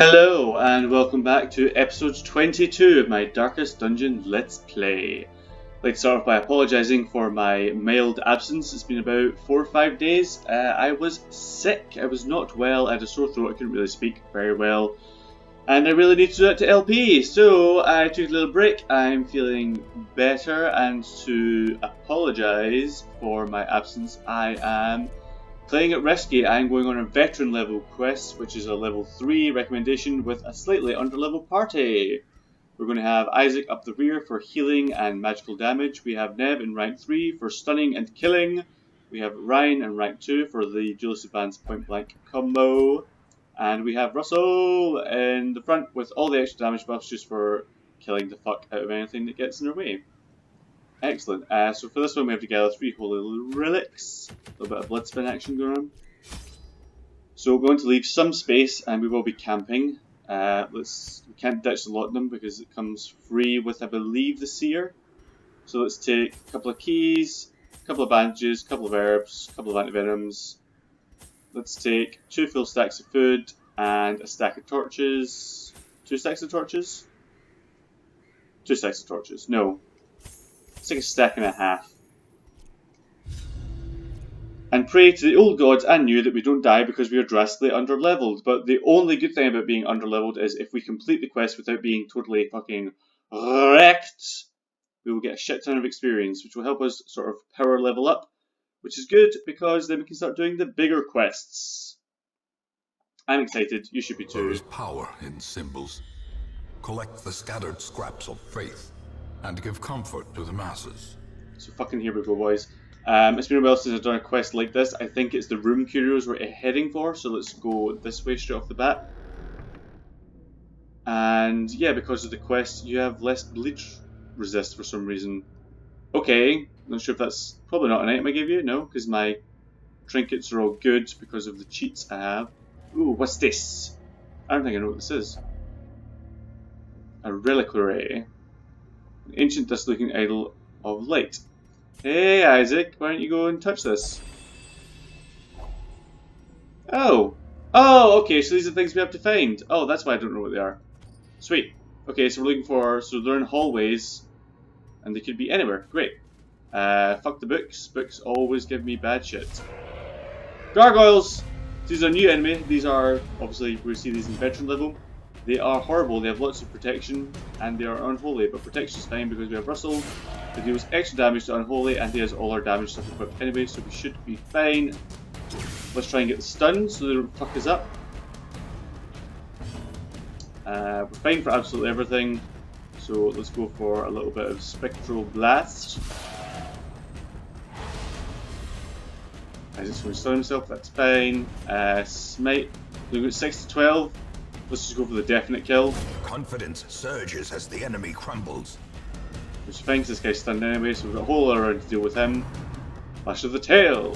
Hello and welcome back to episode 22 of my Darkest Dungeon Let's Play. I'd like to start off by apologising for my mild absence. It's been about 4 or 5 days. I was sick, I was not well, I had a sore throat, I couldn't really speak very well. And I really need to do that to LP, so I took a little break. I'm feeling better, and to apologise for my absence, I am playing at Rescue. I'm going on a veteran level quest, which is a level 3 recommendation with a slightly underlevel party. We're going to have Isaac up the rear for healing and magical damage. We have Nev in rank 3 for stunning and killing. We have Ryan in rank 2 for the duelist advanced point blank combo. And we have Russell in the front with all the extra damage buffs just for killing the fuck out of anything that gets in our way. Excellent. So for this one we have to gather 3 holy relics. A little bit of blood spin action going on. So we're going to leave some space and we will be camping. We can't ditch the laudanum because it comes free with, I believe, the seer. So let's take a couple of keys, a couple of bandages, a couple of herbs, a couple of antivenoms. Let's take 2 full stacks of food and a stack of torches. 2 stacks of torches? 2 stacks of torches. No. Let's take a stack and a half. And pray to the old gods and new that we don't die because we are drastically underleveled. But the only good thing about being underleveled is if we complete the quest without being totally fucking wrecked, we will get a shit ton of experience, which will help us sort of power level up, which is good because then we can start doing the bigger quests. I'm excited, you should be too. There is power in symbols. Collect the scattered scraps of faith and give comfort to the masses. So fucking here we go, boys. It's been a while since I've done a quest like this. I think it's the room curios we're heading for, so let's go this way straight off the bat. And yeah, because of the quest, you have less bleach resist for some reason. Okay, not sure if that's probably not an item I gave you, no, because my trinkets are all good because of the cheats I have. Ooh, what's this? I don't think I know what this is. A reliquary. An ancient dust-looking idol of light. Hey Isaac, why don't you go and touch this? Oh! Oh, okay, so these are things we have to find. Oh, that's why I don't know what they are. Sweet. Okay, so we're looking for, so they're in hallways, and they could be anywhere. Great. Fuck the books. Books always give me bad shit. Gargoyles! These are a new enemy. These are, obviously, we see these in veteran level. They are horrible. They have lots of protection, and they are unholy. But protection is fine because we have Russell, who deals extra damage to unholy, and he has all our damage stuff equipped anyway, so we should be fine. Let's try and get the stun so they don't fuck us up. We're fine for absolutely everything. So let's go for a little bit of Spectral Blast. Isaac's going to stun himself, that's fine. Smite, we've got 6 to 12. Let's just go for the definite kill. Confidence surges as the enemy crumbles. Which is fine because this guy's stunned anyway, so we've got a whole lot around to deal with him. Flash of the tail.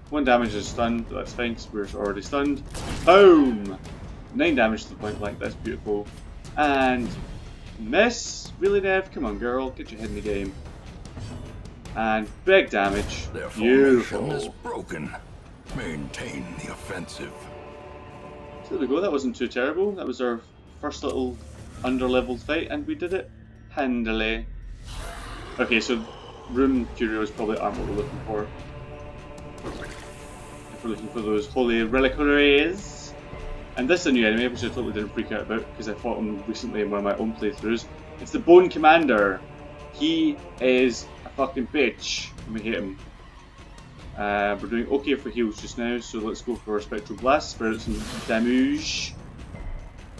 1 damage is stunned, but that's fine because we're already stunned. Boom! 9 damage to the point blank, that's beautiful. And miss? Really, Nev? Come on, girl, get your head in the game. And big damage. Their Beautiful. formation is broken. Maintain the offensive. So there we go, that wasn't too terrible. That was our first little underleveled fight, and we did it handily. Okay, so room curios probably aren't what we're looking for. If we're looking for those holy reliquaries. And this is a new enemy, which I totally didn't freak out about because I fought him recently in one of my own playthroughs. It's the Bone Commander. He is a fucking bitch, and we hate him. We're doing okay for heals just now, so let's go for a Spectral Blast, spread out some damage.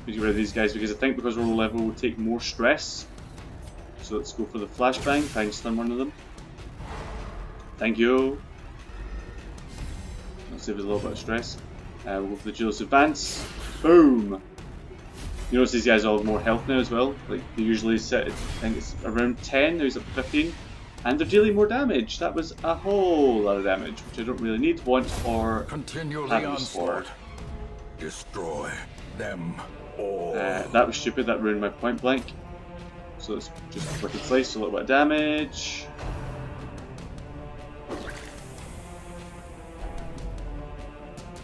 Get rid of these guys because I think because we're low level we'll take more stress. So let's go for the Flashbang, try and stun one of them. Thank you. Let's save us a little bit of stress. We'll go for the duelist advance. Boom! You notice these guys all have more health now as well. Like they usually sit at, I think it's around 10, now he's up to 15. And they're dealing more damage. That was a whole lot of damage, which I don't really need, want, or continue have the use for. onslaught. Destroy them all. That was stupid, that ruined my point blank. So let's just wicked slice, a little bit of damage.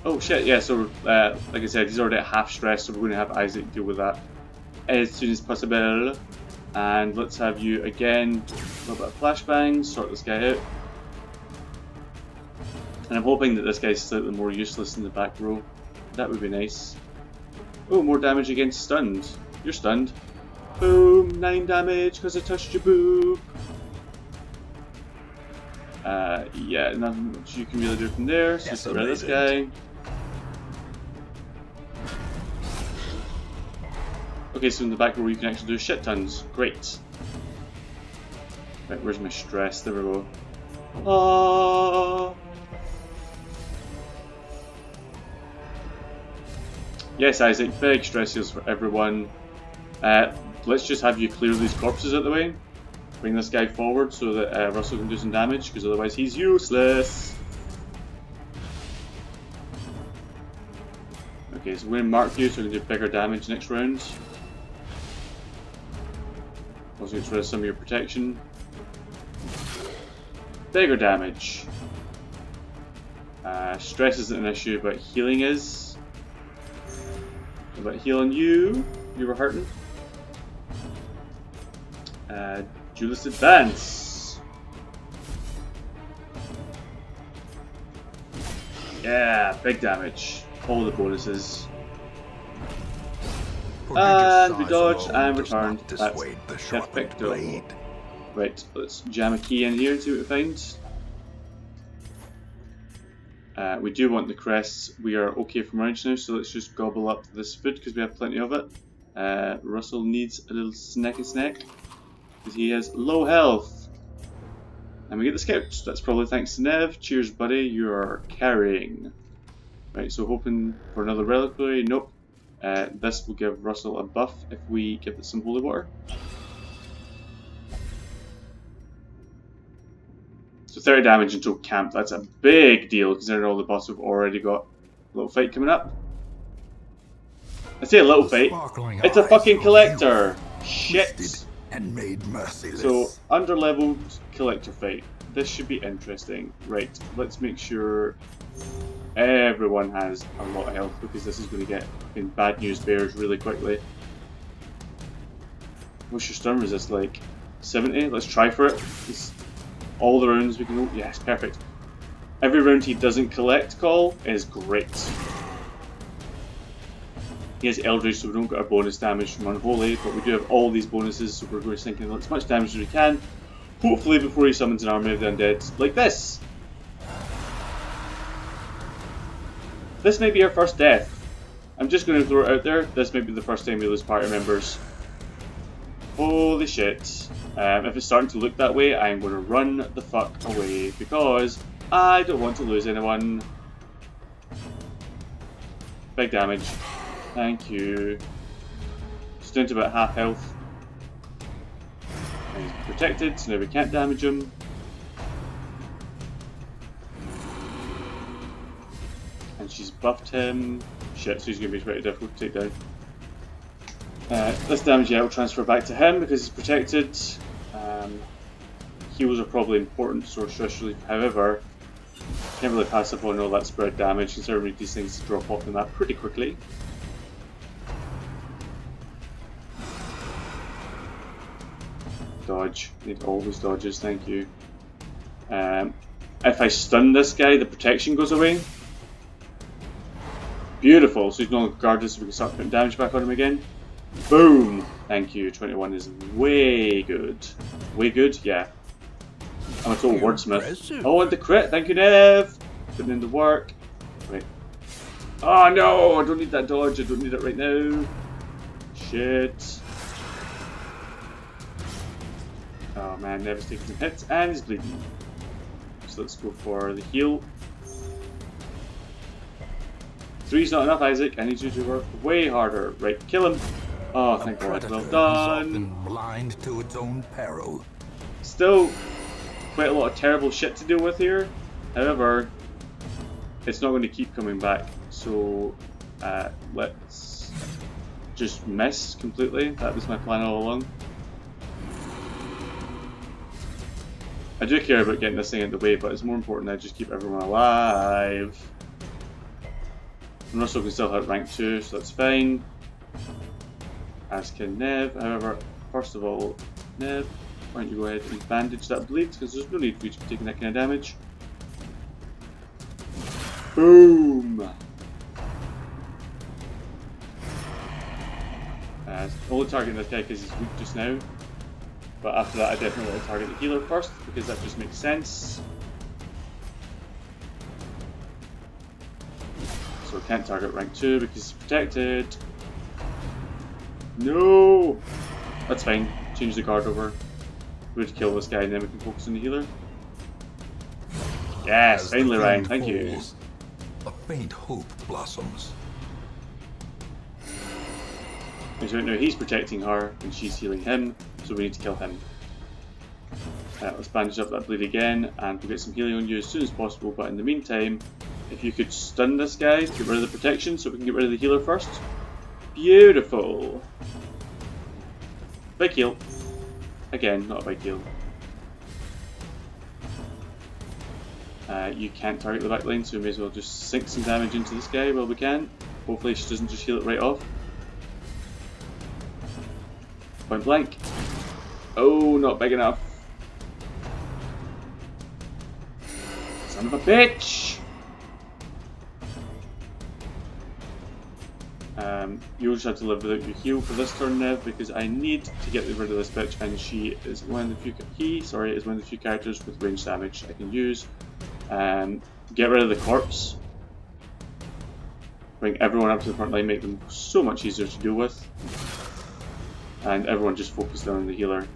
Oh shit, yeah, so like I said, he's already at half stress, so we're going to have Isaac deal with that as soon as possible. And let's have you again, a little bit of flashbang, sort this guy out. And I'm hoping that this guy's slightly more useless in the back row. That would be nice. Oh, more damage against stunned. You're stunned. Boom, 9 damage because I touched your boob. Yeah, nothing much you can really do from there. So let's get rid of this guy. Okay, so in the back row you can actually do shit tons. Great. Right, where's my stress? There we go. Ah. Yes, Isaac, big stress heals for everyone. Let's just have you clear these corpses out of the way. Bring this guy forward so that Russell can do some damage, because otherwise he's useless. Okay, so we're going to mark you so we can do bigger damage next round. Also get rid of some of your protection. Bigger damage. Stress isn't an issue, but healing is. What about healing you? You were hurting. Duelist Advance. Yeah, big damage. All the bonuses. And we dodged and returned. That's perfecto. Right, let's jam a key in here and see what we find. We do want the crests. We are okay from range now, so let's just gobble up this food because we have plenty of it. Russell needs a little snacky snack because he has low health. And we get the scouts. That's probably thanks to Nev. Cheers, buddy. You are carrying. Right, so hoping for another reliquary. Nope. This will give Russell a buff if we give it some holy water. So 30 damage until camp. That's a big deal considering all the boss have already got a little fight coming up. I say a little fight. It's a fucking collector. Shit. And made merciless. So under-leveled collector fight. This should be interesting. Right, let's make sure everyone has a lot of health because this is going to get fucking bad news bears really quickly. What's your stun resist like? 70? Let's try for it. All the rounds we can go. Yes, perfect. Every round he doesn't collect call is great. He has Eldritch, so we don't get our bonus damage from Unholy, but we do have all these bonuses, so we're going to sink in as much damage as we can. Hopefully before he summons an army of the undead, like this. This may be our first death. I'm just going to throw it out there. This may be the first time we lose party members. Holy shit. If it's starting to look that way, I'm going to run the fuck away because I don't want to lose anyone. Big damage. Thank you. Just down to about half health. And he's protected, so now we can't damage him. And she's buffed him. Shit, so he's going to be pretty difficult to take down. This damage, yeah, will transfer back to him because he's protected. Heals are probably important source relief, however, can't really pass up on all that spread damage considering these things drop off the map pretty quickly. Dodge. Need all those dodges, thank you. If I stun this guy, the protection goes away. Beautiful, so he's no longer guarded, so we can start putting damage back on him again. Boom! Thank you, 21 is way good. Way good? Yeah. I'm a total wordsmith. Oh, and the crit, thank you Nev! Putting in the work. Right. Oh no, I don't need that dodge, I don't need it right now. Shit. Oh man, Nev's taking some hits and he's bleeding. So let's go for the heal. 3's not enough, Isaac. I need you to work way harder. Right, kill him. Oh, thank God. Well done. Blind to its own peril. Still quite a lot of terrible shit to deal with here. However, it's not going to keep coming back. So let's just miss completely. That was my plan all along. I do care about getting this thing out of the way, but it's more important that I just keep everyone alive. And Russell can still hit rank 2, so that's fine. As can Nev. However, first of all, Nev, why don't you go ahead and bandage that bleed, because there's no need for you to be taking that kind of damage. Boom! Only targeting this guy because he's weak just now. But after that I definitely want to target the healer first, because that just makes sense. So I can't target rank 2 because he's protected. No! That's fine. Change the guard over. We would kill this guy and then we can focus on the healer. Yes, finally Ryan, thank you. A faint hope blossoms. And so right now he's protecting her and she's healing him, so we need to kill him. Let's bandage up that bleed again and we'll get some healing on you as soon as possible, but in the meantime, if you could stun this guy to get rid of the protection so we can get rid of the healer first. Beautiful! Big heal. Again, not a big heal. You can't target the back line, so we may as well just sink some damage into this guy while we can. Hopefully she doesn't just heal it right off. Point blank. Oh, not big enough. Son of a bitch! You'll just have to live without your heal for this turn, Nev, because I need to get rid of this bitch, and she is one of the few. Is one of the few characters with range damage I can use. Get rid of the corpse. Bring everyone up to the front line, make them so much easier to deal with. And everyone just focused on the healer.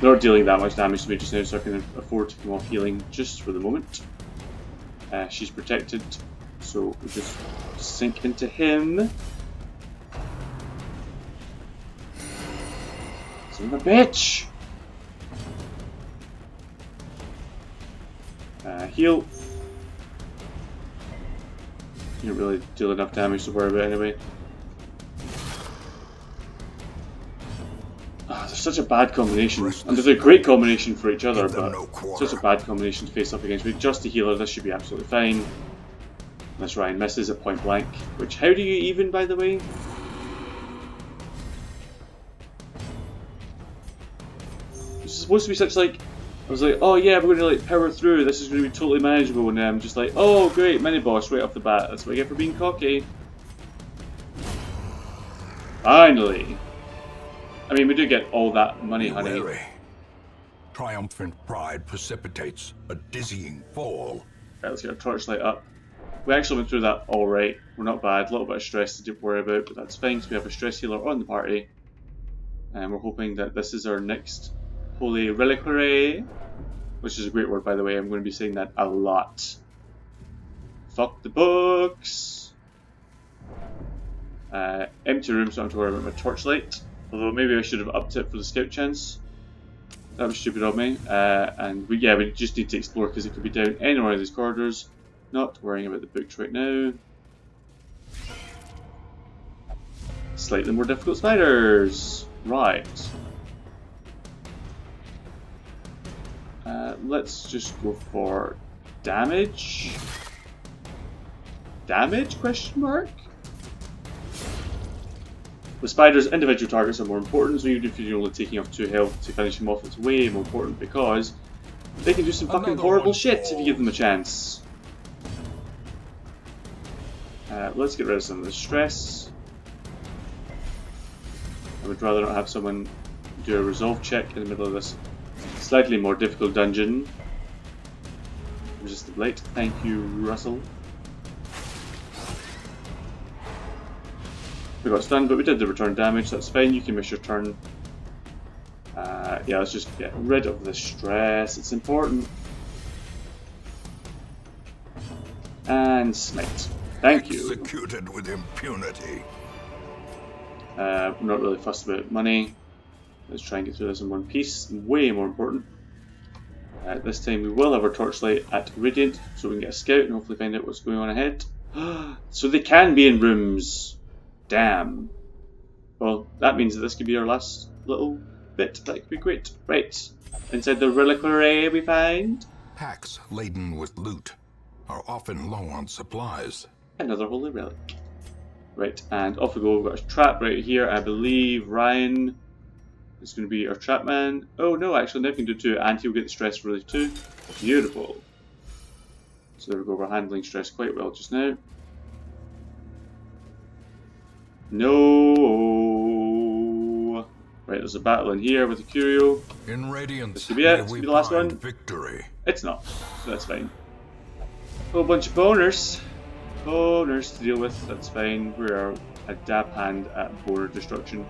They're not dealing that much damage to me just now, so I can afford to come off healing just for the moment. She's protected, so we'll just sink into him. Son of a bitch! Heal. You don't really deal enough damage to worry about anyway. They're such a bad combination. And they're a great combination for each other, but such a bad combination to face up against. With just a healer, this should be absolutely fine. Unless Ryan misses at point blank. Which, how do you even, by the way? This is supposed to be such like... I was like, oh yeah, we're going to like power through, this is going to be totally manageable, and I'm just like, oh great, mini boss right off the bat, that's what I get for being cocky. Finally! I mean, we do get all that money, honey. Wary. Triumphant pride precipitates a dizzying fall. Right, let's get our torchlight up. We actually went through that alright, we're not bad, a little bit of stress to worry about, but that's fine, because we have a stress healer on the party. And we're hoping that this is our next Holy Reliquary, which is a great word by the way, I'm going to be saying that a lot. Fuck the books! Empty room, so I don't have to worry about my torchlight. Although maybe I should have upped it for the scout chance. That was stupid of me. And we just need to explore because it could be down anywhere in these corridors. Not worrying about the books right now. Slightly more difficult spiders! Right. Let's just go for damage. Damage? Question mark? With spiders, individual targets are more important, so even if you're only taking off 2 health to finish them off, it's way more important because they can do some fucking horrible shit if you give them a chance. Let's get rid of some of the stress. I would rather not have someone do a resolve check in the middle of this slightly more difficult dungeon. Resist the blight. Thank you, Russell. We got stunned, but we did the return damage, so that's fine. You can miss your turn. Yeah, let's just get rid of the stress. It's important. And smite. Thank you. Executed with impunity. We're not really fussed about money. Let's try and get through this in one piece. Way more important. This time we will have our torchlight at Radiant, so we can get a scout and hopefully find out what's going on ahead. So they can be in rooms. Damn. Well, that means that this could be our last little bit. That could be great. Right. Inside the reliquary we find Packs laden with loot. are often low on supplies. Another holy relic. Right, and off we go. We've got a trap right here. I believe Ryan is going to be our trap man. Oh no, actually, Nick can do two, and he'll get the stress relief too. Beautiful. So there we go. We're handling stress quite well just now. No. Right, there's a battle in here with the Curio. In Radiance, This could be it. This we could be the last find one. victory. It's not, so that's fine. Whole bunch of boners. Boners to deal with, that's fine. We are a dab hand at boner destruction.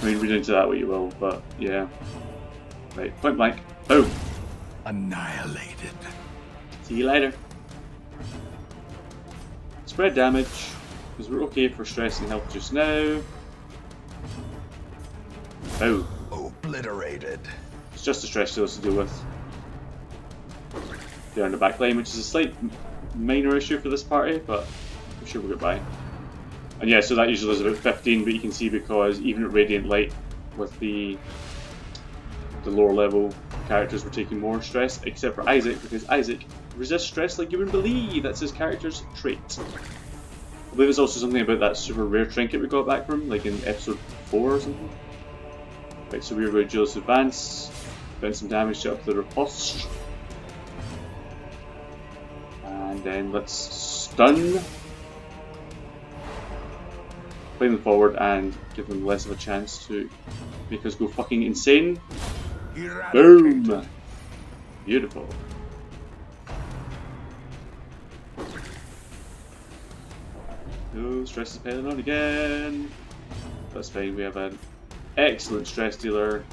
I mean, read into that what you will, but yeah. Right, point blank. Boom. Annihilated. See you later. Spread damage, because we're okay for stress and health just now. Boom. Obliterated. It's just the stress deals to deal with. They're on the back line, which is a slight minor issue for this party, but I'm sure we'll get by. And yeah, so that usually is about 15, but you can see because even at Radiant Light, with the lower level characters, were taking more stress, except for Isaac, because Isaac resists stress like you wouldn't believe. That's his character's trait. I believe there's also something about that super rare trinket we got back from, like in episode 4 or something. Right, so we're going to Julius Advance, spend some damage to up the riposte. And then let's stun. Play them forward and give them less of a chance to make us go fucking insane. Boom! Beautiful. No, stress is piling on again. That's fine, we have an excellent stress dealer,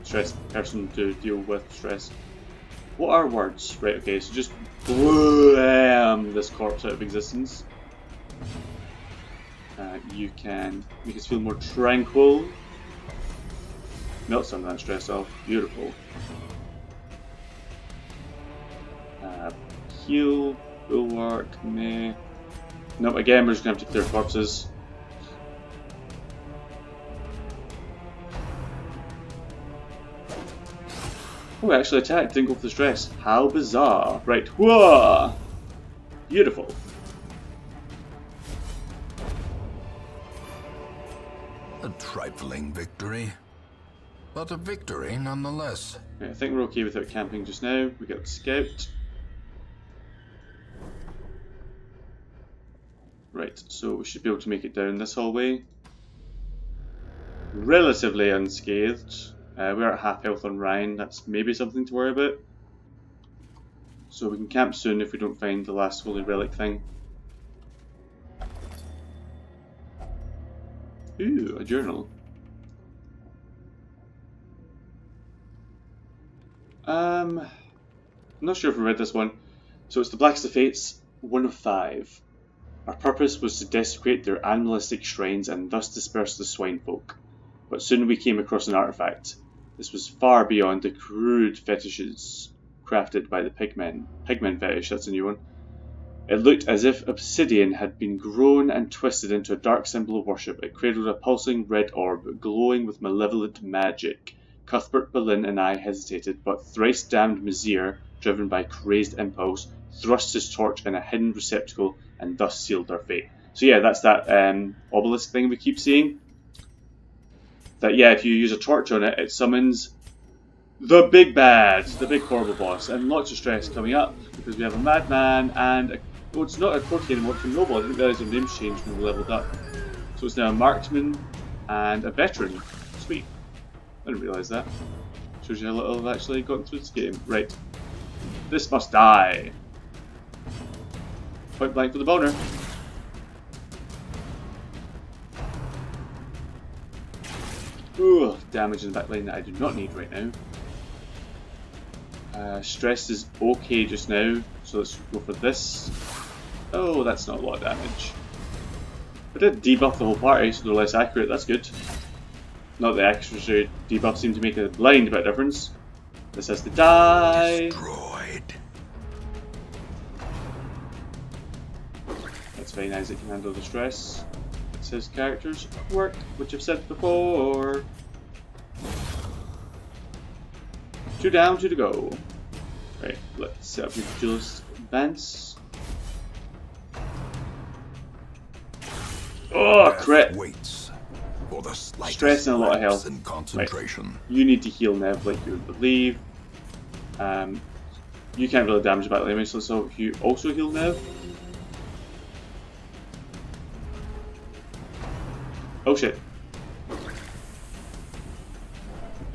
stress person to deal with stress. What are words? Right, okay, so just blam this corpse out of existence. You can make us feel more tranquil. Melt some of that stress off. Beautiful. Heal, bulwark, meh. Nope, again we're just going to have to clear corpses. Oh, actually attacked, didn't go for the stress. How bizarre. Right, whoa! Beautiful. A trifling victory, but a victory nonetheless. Okay, I think we're okay without camping just now. We got the scout. Right, so we should be able to make it down this hallway. Relatively unscathed. We're at half health on Ryan, that's maybe something to worry about. So we can camp soon if we don't find the last holy relic thing. Ooh, a journal. I'm not sure if we read this one. So it's the Blackest of Fates, 1 of 5. Our purpose was to desecrate their animalistic shrines and thus disperse the swine folk. But soon we came across an artifact. This was far beyond the crude fetishes crafted by the pigmen. Pigmen fetish, that's a new one. It looked as if obsidian had been grown and twisted into a dark symbol of worship. It cradled a pulsing red orb, glowing with malevolent magic. Cuthbert, Boleyn, and I hesitated, but thrice-damned Mizir, driven by crazed impulse, thrust his torch in a hidden receptacle and thus sealed our fate. So yeah, that's that obelisk thing we keep seeing. That yeah, if you use a torch on it, it summons the big bad, the big horrible boss, and lots of stress coming up because we have a madman and oh, it's not a courtier anymore, it's a noble. I didn't realise their names changed when we leveled up. So it's now a marksman and a veteran. Sweet. I didn't realise that. Shows you how little I've actually gotten through this game. Right. This must die. Point blank for the boner. Ooh, damage in the back line that I do not need right now. Stress is okay just now, so let's go for this. Oh, that's not a lot of damage. I did debuff the whole party, so they're less accurate, that's good. Not the extra debuff seemed to make a blind bit of difference. This has to die. Destroyed. That's fine, Isaac can handle the stress. It's his character's work, which I've said before. 2 down, 2 to go. Right, let's set up your duelist bands. Oh, crit! Waits for the Stress and a lot of health. and concentration. Right. You need to heal Nev like you would believe. You can't really damage back anyway, so if you also heal Nev. Oh shit.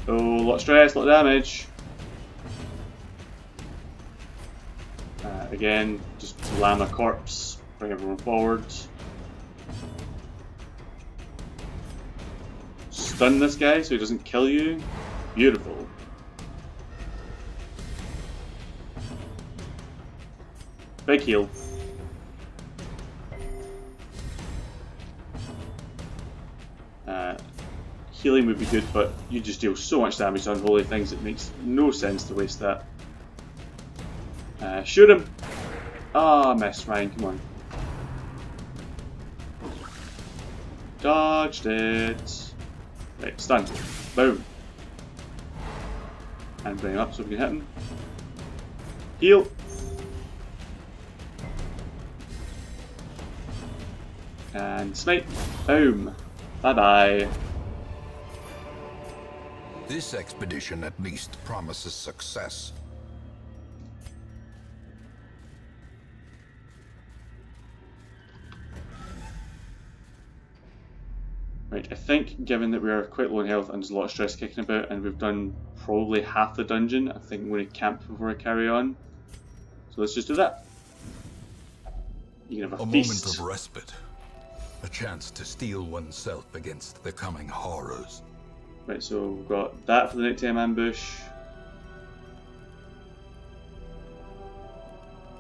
Oh, a lot of stress, a lot of damage. Again, just slam a corpse, bring everyone forward. Stun this guy so he doesn't kill you. Beautiful. Big heal. Healing would be good, but you just deal so much damage to unholy things, it makes no sense to waste that. Shoot him! Ah, miss, Ryan, come on. Dodged it. Right, stun. Boom. And bring him up so we can hit him. Heal. And smite. Boom. Bye bye. This expedition at least promises success. Right, I think given that we are quite low in health and there's a lot of stress kicking about and we've done probably half the dungeon, I think I'm going to camp before I carry on. So let's just do that. You can have a feast. Moment of respite. A chance to steel oneself against the coming horrors. Right, so we've got that for the nighttime ambush.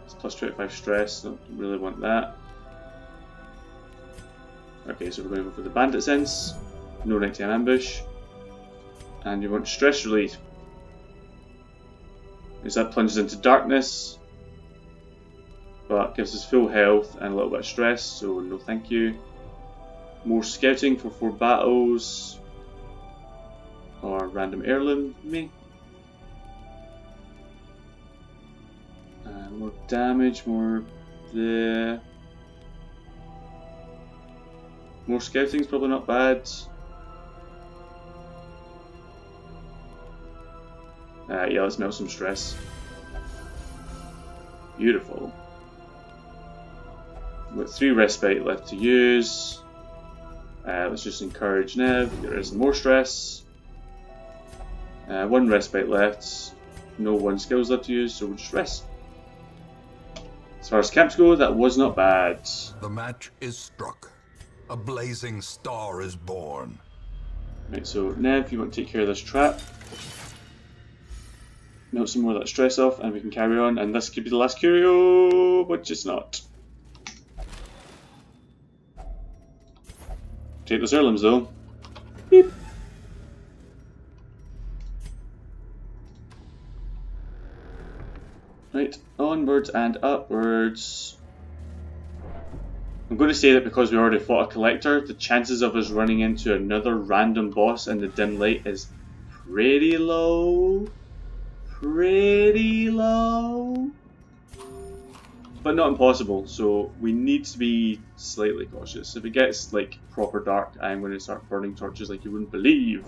It's plus 25 stress, don't really want that. Okay, so we're going to go for the bandit sense, no nighttime ambush, and you want stress relief. Because that plunges into darkness, but gives us full health and a little bit of stress, so no thank you. More scouting for 4 battles. Or random heirloom, me. More damage, more scouting's probably not bad. Yeah, let's melt some stress. Beautiful. We've got 3 respite left to use. Let's just encourage Nev, get rid of some more stress. 1 respite left, no 1 skills left to use, so we'll just rest. As far as camps go, that was not bad. The match is struck. A blazing star is born. Right, so Nev, you want to take care of this trap. Melt some more of that stress off, and we can carry on, and this could be the last curio, but it's not. Take those heirlooms though. Beep. Right, onwards and upwards. I'm going to say that because we already fought a collector, the chances of us running into another random boss in the dim light is pretty low. Pretty low. But not impossible, so we need to be slightly cautious. If it gets like proper dark, I'm going to start burning torches like you wouldn't believe.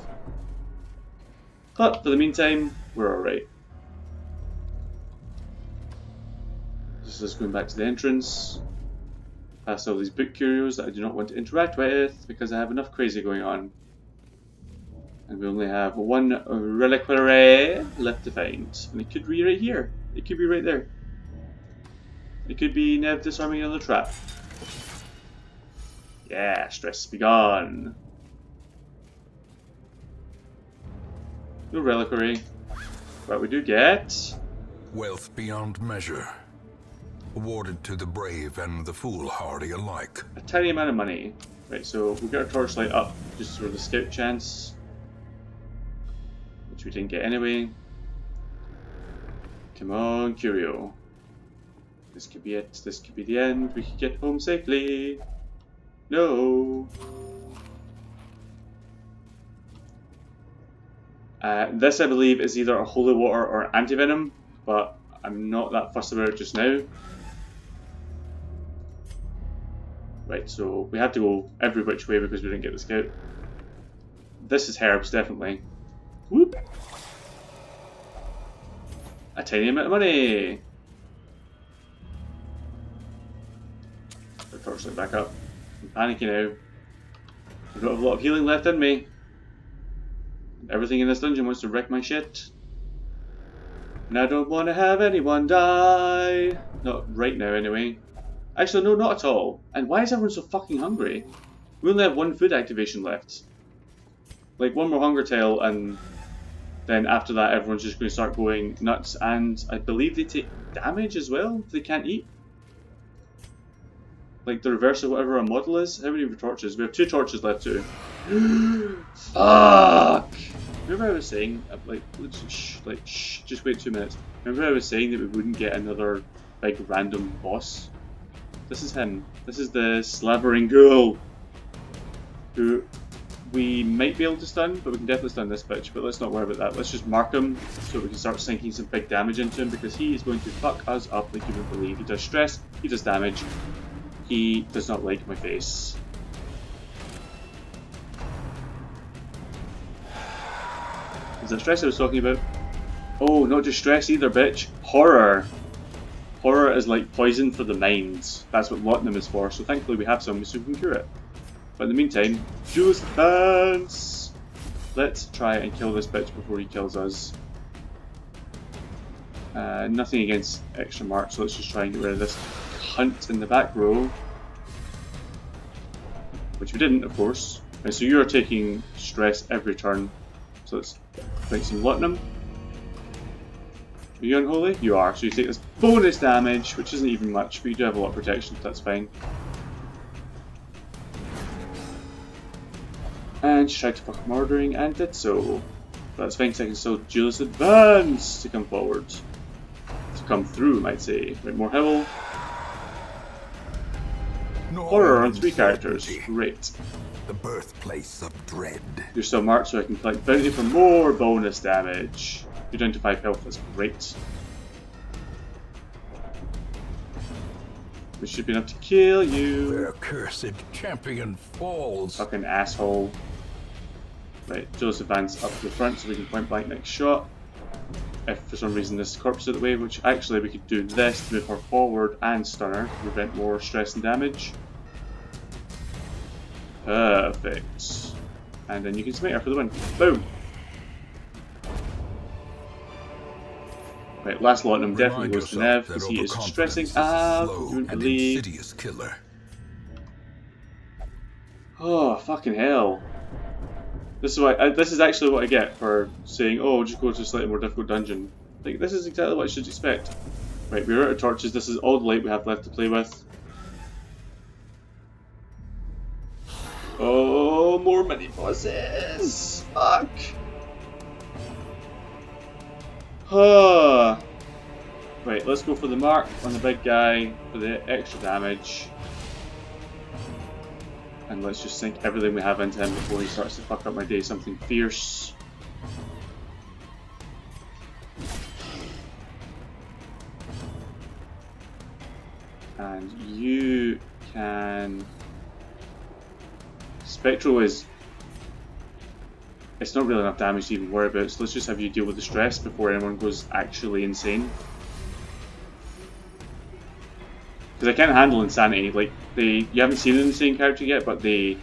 But for the meantime, we're alright. This is going back to the entrance. Past all these book curios that I do not want to interact with because I have enough crazy going on. And we only have 1 reliquary left to find. And it could be right here. It could be right there. It could be Nev disarming another trap. Yeah, stress be gone. No reliquary. But we do get Wealth beyond measure. Awarded to the brave and the foolhardy alike. a tiny amount of money. Right, so we'll get our torchlight up just for the scout chance. Which we didn't get anyway. Come on, curio. This could be it. This could be the end. We could get home safely. No. This, I believe, is either a holy water or anti-venom, but I'm not that fussed about it just now. Right, so we had to go every which way because we didn't get the scout. This is herbs, definitely. Whoop! A tiny amount of money! The torchlight back up. I'm panicking now. I don't have a lot of healing left in me. Everything in this dungeon wants to wreck my shit. And I don't want to have anyone die. Not right now, anyway. Actually, no, not at all. And why is everyone so fucking hungry? We only have one food activation left. Like, one more hunger tile, and then after that, everyone's just going to start going nuts. And I believe they take damage as well if they can't eat. Like the reverse of whatever a model is. How many torches? We have 2 torches left too. Fuck! Remember I was saying, like, just wait 2 minutes. Remember I was saying that we wouldn't get another big random boss? This is him. This is the slavering ghoul. Who we might be able to stun, but we can definitely stun this bitch. But let's not worry about that. Let's just mark him so we can start sinking some big damage into him because he is going to fuck us up like you would believe. He does stress, he does damage. He does not like my face. Is that stress I was talking about? Oh, not just stress either, bitch. Horror. Horror is like poison for the mind. That's what laudanum is for, so thankfully we have some so we can cure it. But in the meantime, juice dance! Let's try and kill this bitch before he kills us. Nothing against extra mark, so let's just try and get rid of this hunt in the back row. Which we didn't, of course. Right, so you are taking stress every turn. So let's drink some laudanum. Are you unholy? You are. So you take this bonus damage, which isn't even much, but you do have a lot of protection, so that's fine. And she tried to fuck murdering and did so. But that's fine because I can still Julius advance to come forward. To come through, might say. Right, more Howell. Horror on 3 characters. Great. The birthplace of dread. You're still marked so I can collect bounty for more bonus damage. You're down to 5 health, that's great. Which should be enough to kill you. Their cursed champion falls. Fucking asshole. Right, Julius advance up to the front so we can point blank next shot. If for some reason this corpse is out of the way, which actually we could do this to move her forward and stun her to prevent more stress and damage. Perfect. And then you can smite her for the win. Boom! Right, last laudanum definitely goes to Nev because he is stressing out. You wouldn't believe. Killer. Oh, fucking hell. This is actually what I get for saying, oh, just go to a slightly more difficult dungeon. Like, this is exactly what I should expect. Right, we're out of torches. This is all the light we have left to play with. Oh, more mini bosses! Fuck! Right, let's go for the mark on the big guy for the extra damage. And let's just sink everything we have into him before he starts to fuck up my day. Something fierce. And you can... Spectral is... It's not really enough damage to even worry about, so let's just have you deal with the stress before anyone goes actually insane. Because I can't handle insanity. Like, you haven't seen an insane character yet, but they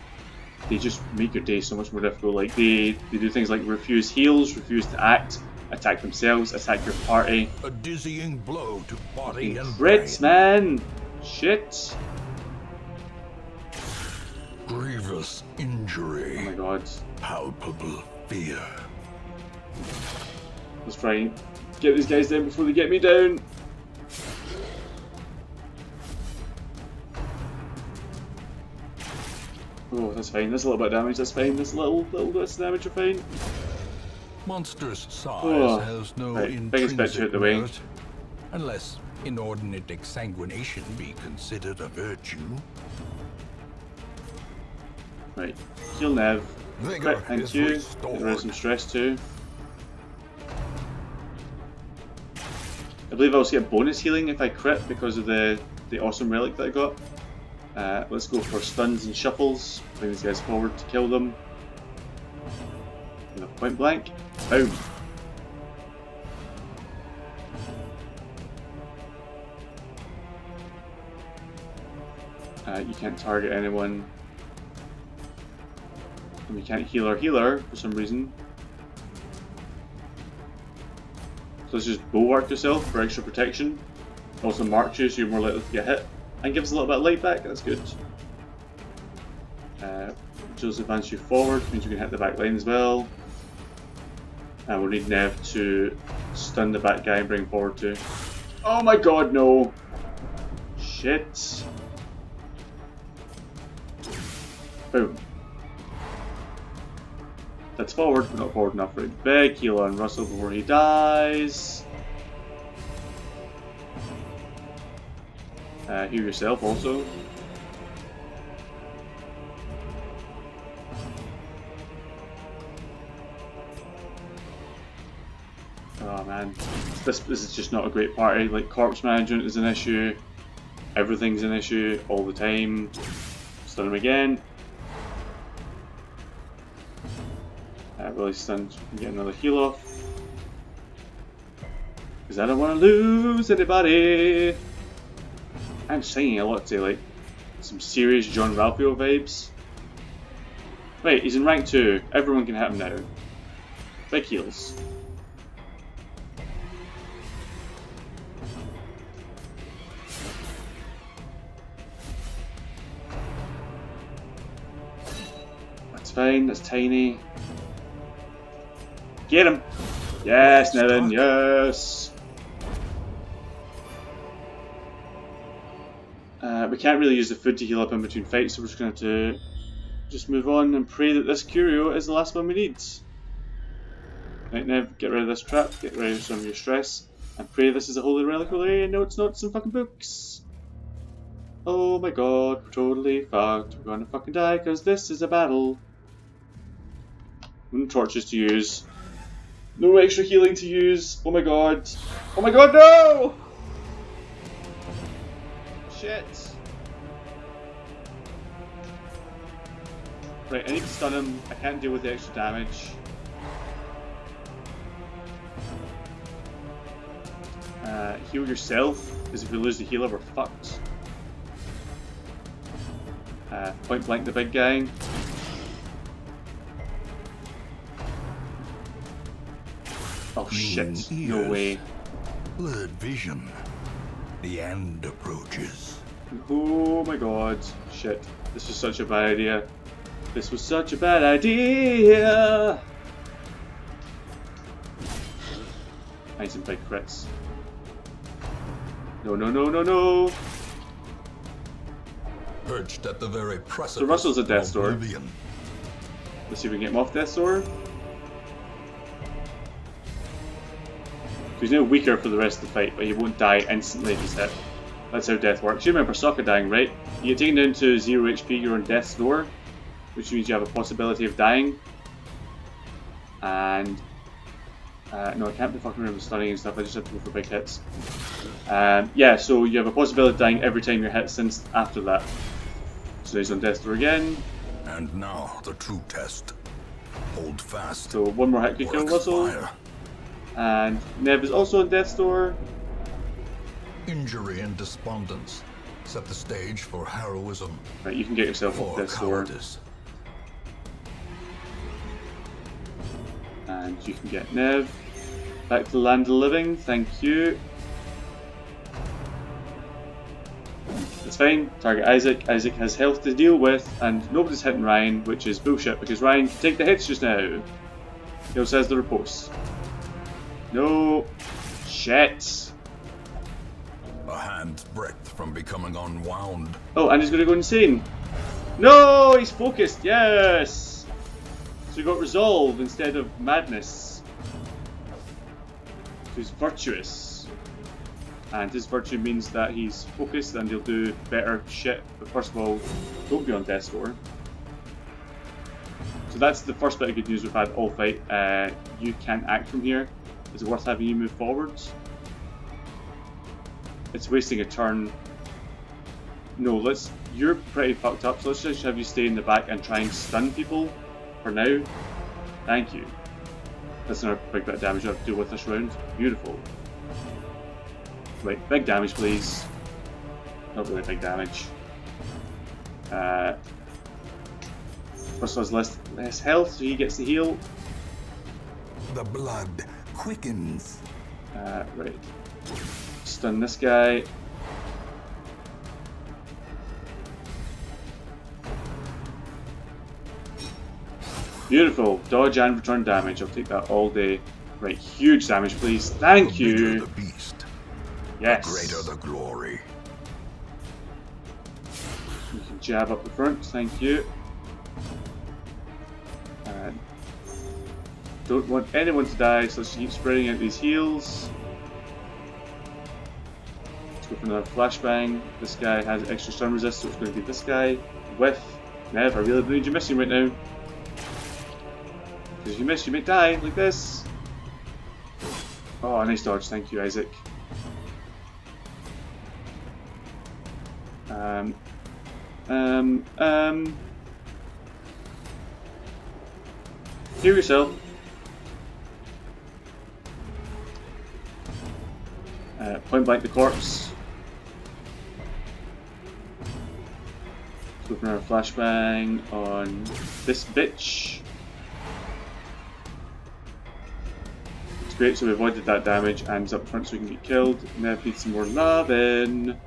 just make your day so much more difficult. Like, they do things like refuse heals, refuse to act, attack themselves, attack your party. A dizzying blow to body and crits, man! Shit! Grievous injury. Oh my god. Palpable fear. Let's try and get these guys down before they get me down. Oh, that's fine. That's a little bit of damage. That's fine. That's little bits of damage are fine. Monster's size has no intrinsic merit, unless inordinate exsanguination be considered a virtue. Right, heal Nev. Crit, thank you. Get rid of some stress too. I believe I also get bonus healing if I crit because of the awesome relic that I got. Let's go for stuns and shuffles. Bring these guys forward to kill them. With a point blank. Boom. You can't target anyone. And you can't heal our healer for some reason. So let's just bulwark yourself for extra protection. Also marks you so you're more likely to get hit. And gives us a little bit of light back, that's good. Just advance you forward, means you can hit the back line as well. And we'll need Nev to stun the back guy and bring him forward too. Oh my god, no! Shit. Boom. That's forward, but not forward enough for a big heal on Russell before he dies. Heal yourself also. Oh man, this is just not a great party. Like, corpse management is an issue, everything's an issue all the time. Stun him again. Really stunned, so we can get another heal off. Because I don't want to lose anybody. I'm singing a lot today, like some serious John Ralphio vibes. Wait, he's in rank 2. Everyone can hit him now. Big heals. That's fine, that's tiny. Get him! Yes, Nevin, yes! We can't really use the food to heal up in between fights, so we're just going to have to just move on and pray that this curio is the last one we need. Right, Nev, get rid of this trap, get rid of some of your stress, and pray this is a holy reliquary. No, it's not, some fucking books! Oh my god, we're totally fucked. We're gonna fucking die because this is a battle. No torches to use. No extra healing to use. Oh my god. Oh my god, no! Shit. Right, I need to stun him. I can't deal with the extra damage. Heal yourself, because if we lose the healer, we're fucked. Point blank the big guy. Oh shit, no way. Blurred vision. The end approaches. Oh my god, shit. This was such a bad idea. This was such a bad idea! I need some big crits. No, no, no, no, no! Perched at the very precipice. So Russell's a Death's Door. Oblivion. Let's see if we can get him off Death's Door. He's now weaker for the rest of the fight, but he won't die instantly if he's hit. That's how death works. You remember Sokka dying, right? You get taken down to 0 HP, you're on Death's Door, which means you have a possibility of dying. And no, I can't be fucking around with stunning and stuff, I just have to go for big hits. Yeah, so you have a possibility of dying every time you're hit since after that. So he's on Death's Door again. And now the true test. Hold fast. So one more hit could kill Russell. And Nev is also on Death's Door. Injury and despondence set the stage for heroism. Right, you can get yourself off Death's Door. And you can get Nev back to the land of the living, thank you. It's fine, target Isaac. Isaac has health to deal with, and nobody's hitting Ryan, which is bullshit because Ryan can take the hits just now. He also has the riposte. No. Shit. A hand's breadth from becoming unwound. Oh, and he's going to go insane. No, he's focused. Yes. So he got resolve instead of madness. So he's virtuous. And his virtue means that he's focused and he'll do better shit. But first of all, don't be on Death's Door. So that's the first bit of good news we've had all fight. You can't act from here. Is it worth having you move forwards? it's wasting a turn. No, you're pretty fucked up, so let's just have you stay in the back and try and stun people for now. Thank you. That's another big bit of damage I have to deal with this round. Beautiful. Right, big damage please. Not really big damage. First has less health, so he gets to heal. The blood quickens. Right. Stun this guy. Beautiful. Dodge and return damage. I'll take that all day. Right, huge damage, please. Thank you. The bigger the beast, yes. the greater the glory. You can jab up the front. Thank you. Don't want anyone to die, so let's keep spreading out these heals. Let's go for another flashbang. This guy has extra stun resist, so it's going to be this guy. Whiff. Nev, I really don't need you missing right now. Because if you miss, you may die, like this. Oh, nice dodge, thank you, Isaac. Heal yourself. Point blank the corpse. Let's go for another flashbang on this bitch. It's great, so we avoided that damage and he's up front so we can get killed. Now need some more lovin'.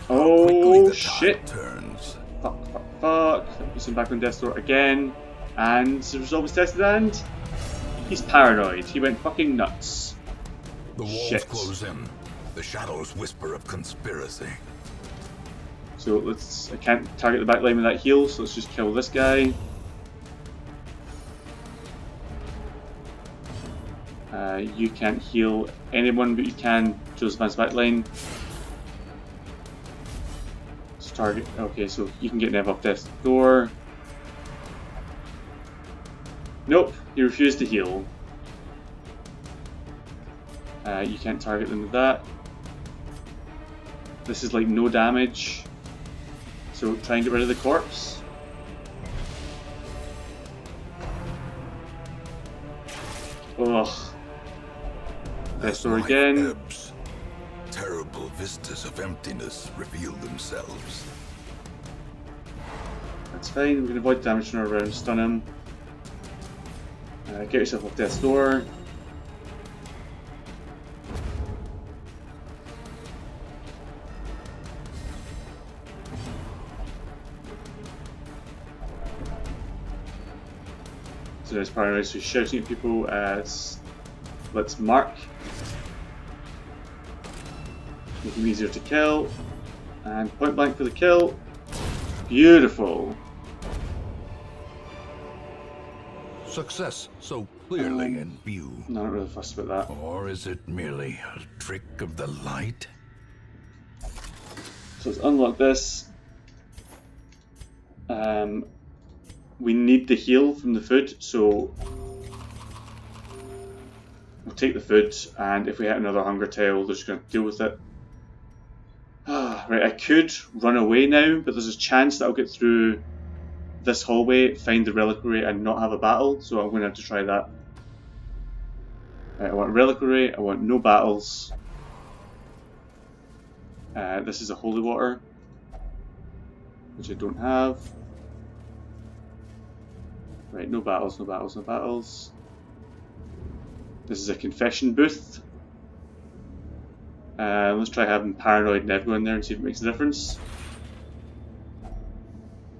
Oh shit! Turns. Fuck. Puts him back on death's door again. And the result was tested and he's paranoid. He went fucking nuts. The walls Shit. close in. The shadows whisper of conspiracy. So I can't target the back line with that heal, so let's just kill this guy. You can't heal anyone, but you can Joseph's back line. Let's target. Okay, so you can get Nev off death's door. Nope, he refused to heal. You can't target them with that. This is like no damage. So try and get rid of the corpse. Ugh. Death's door again. Ebbs, terrible vistas of emptiness reveal themselves. That's fine, we can avoid damage from our round, stun him. Get yourself off death's door. So there's paranoid, so shouting at people. Let's mark. Make him easier to kill. And point blank for the kill. Beautiful. Success so clearly in view. No, I'm not really fussed about that. Or is it merely a trick of the light? So let's unlock this. We need the heal from the food, so we'll take the food, and if we hit another hunger tail, they're just going to deal with it. Right, I could run away now, but there's a chance that I'll get through this hallway, find the reliquary, and not have a battle, so I'm going to have to try that. Right, I want reliquary, I want no battles. This is a holy water, which I don't have. Right, no battles, no battles, no battles. This is a confession booth. Let's try having Paranoid Nev go in there and see if it makes a difference.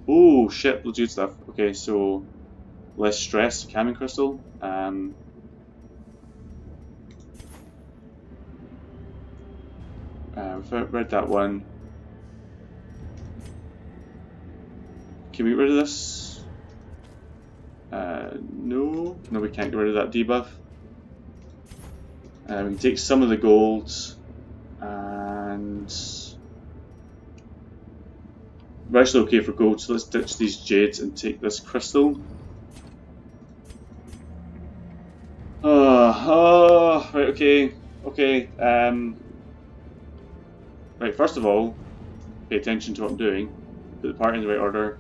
Oh shit, legit stuff. Okay, so less stress, calming crystal. We've read that one. Can we get rid of this? No, we can't get rid of that debuff. We can take some of the gold and we're actually okay for gold, so let's ditch these jades and take this crystal. Oh, right, okay. Okay, right, first of all, pay attention to what I'm doing. Put the party in the right order.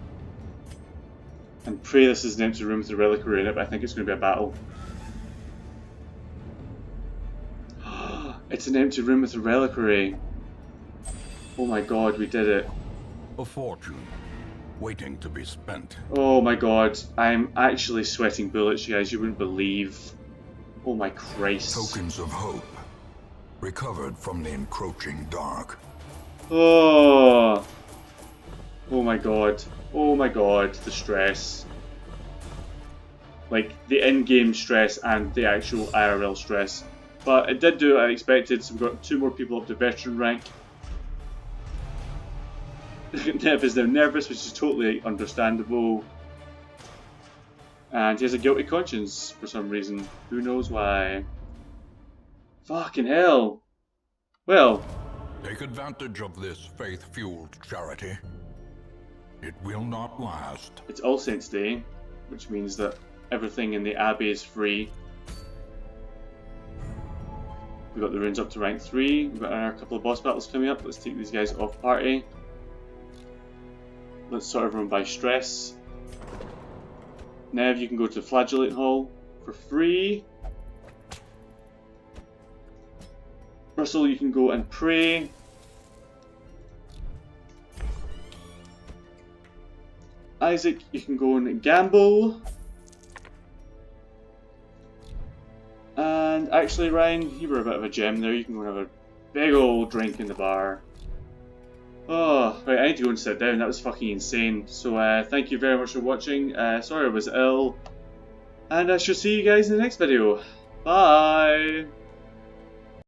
And pray this is an empty room with a reliquary in it, but I think it's going to be a battle. It's an empty room with a reliquary. Oh my god, we did it. A fortune, waiting to be spent. Oh my god, I'm actually sweating bullets, you guys, you wouldn't believe. Oh my Christ. Tokens of hope, recovered from the encroaching dark. Oh. Oh my god. Oh my god, the stress. Like, the in-game stress and the actual IRL stress. But it did do what I expected, so we've got 2 more people up to veteran rank. Nev is now nervous, which is totally understandable. And he has a guilty conscience for some reason. Who knows why? Fucking hell. Well. Take advantage of this faith-fueled charity. It will not last. It's All Saints Day, which means that everything in the Abbey is free. We've got the runes up to rank 3. We've got a couple of boss battles coming up. Let's take these guys off party. Let's sort everyone by stress. Nev, you can go to the Flagellate Hall for free. Russell, you can go and pray. Isaac, you can go and gamble. And actually, Ryan, you were a bit of a gem there. You can go and have a big old drink in the bar. Oh, right, I need to go and sit down. That was fucking insane. So, thank you very much for watching. Sorry I was ill. And I shall see you guys in the next video. Bye!